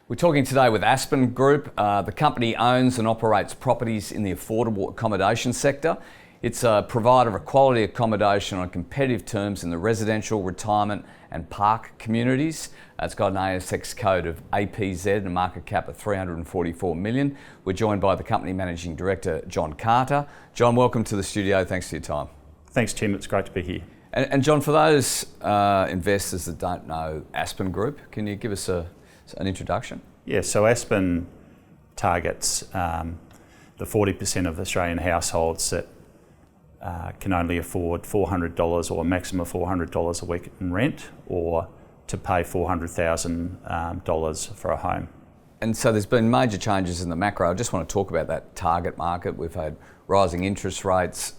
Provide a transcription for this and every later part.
We're talking today with Aspen Group. The company owns and operates properties in the affordable accommodation sector. It's a provider of quality accommodation on competitive terms in the residential, retirement and park communities. It's got an ASX code of APZ and a market cap of 344 million. We're joined by the company managing director, John Carter. John, welcome to the studio. Thanks for your time. Thanks, Tim. It's great to be here. And John, for those investors that don't know Aspen Group, can you give us an introduction? Yeah, so Aspen targets the 40% of Australian households that can only afford $400 or a maximum of $400 a week in rent, or to pay $400,000 for a home. And so there's been major changes in the macro. I just want to talk about that target market. We've had rising interest rates.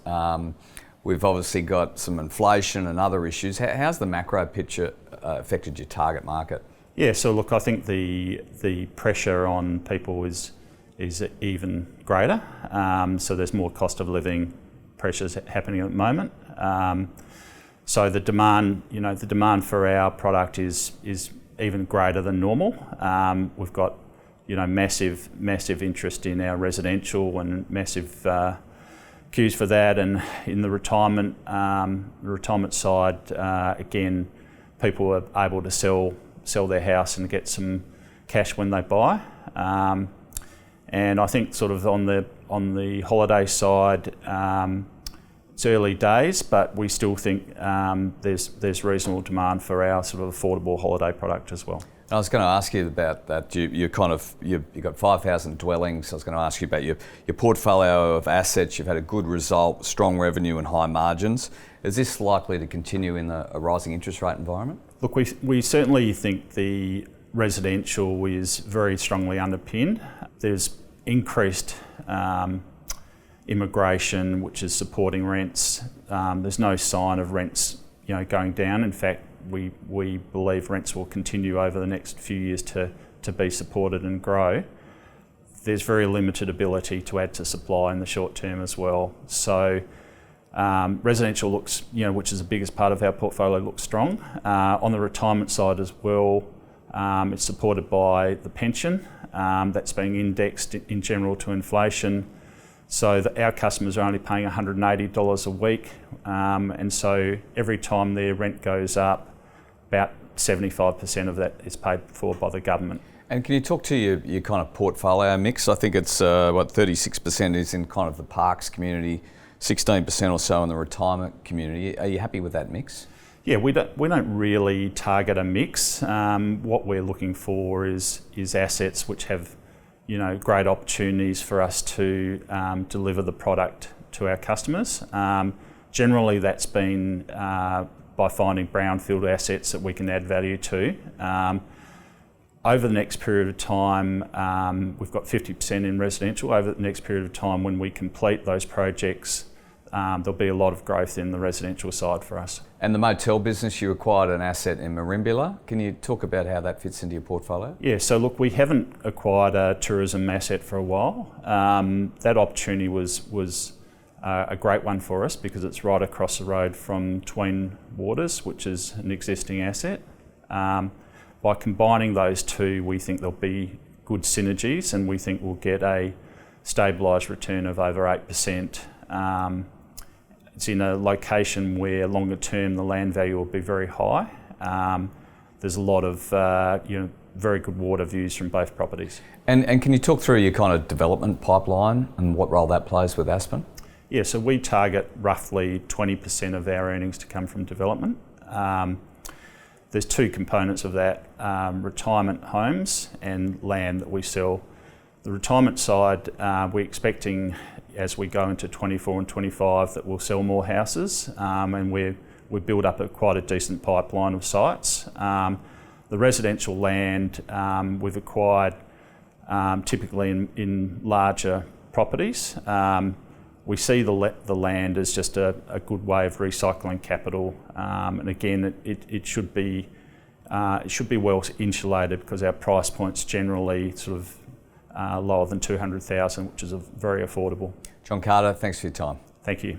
We've obviously got some inflation and other issues. How's the macro picture affected your target market? Yeah, so look, I think the pressure on people is even greater. So there's more cost of living pressures happening at the moment. So the demand for our product is even greater than normal. We've got massive interest in our residential and massive queues for that, and in the retirement side, again, people are able to sell their house and get some cash when they buy. And I think sort of on the holiday side, it's early days, but we still think there's reasonable demand for our sort of affordable holiday product as well. I was going to ask you about that. You've got 5,000 dwellings. I was going to ask you about your portfolio of assets. You've had a good result, strong revenue and high margins. Is this likely to continue in a rising interest rate environment? Look, we certainly think the residential is very strongly underpinned. There's increased immigration, which is supporting rents. There's no sign of rents going down. In fact, we believe rents will continue over the next few years to be supported and grow. There's very limited ability to add to supply in the short term as well. So residential looks, which is the biggest part of our portfolio, looks strong. On the retirement side as well, it's supported by the pension that's being indexed in general to inflation. So our customers are only paying $180 a week, and so every time their rent goes up, about 75% of that is paid for by the government. And can you talk to your kind of portfolio mix? I think it's 36% is in kind of the parks community, 16% or so in the retirement community. Are you happy with that mix? Yeah, we don't really target a mix. What we're looking for is assets which have great opportunities for us to deliver the product to our customers. Generally, that's been by finding brownfield assets that we can add value to. Over the next period of time, we've got 50% in residential. Over the next period of time, when we complete those projects, there'll be a lot of growth in the residential side for us. And the motel business, you acquired an asset in Merimbula. Can you talk about how that fits into your portfolio? Yeah, so look, we haven't acquired a tourism asset for a while. That opportunity was a great one for us because it's right across the road from Tween Waters, which is an existing asset. By combining those two, we think there'll be good synergies, and we think we'll get a stabilised return of over 8%. It's in a location where longer term the land value will be very high. There's a lot of very good water views from both properties. And can you talk through your kind of development pipeline and what role that plays with Aspen? Yeah, so we target roughly 20% of our earnings to come from development. There's two components of that, retirement homes and land that we sell. The retirement side, we're expecting as we go into 24 and 25 that we'll sell more houses, and we've built up quite a decent pipeline of sites. The residential land we've acquired typically in larger properties. We see the land as just a good way of recycling capital, and again, it should be well insulated because our price point's generally sort of lower than $200,000, which is very affordable. John Carter, thanks for your time. Thank you.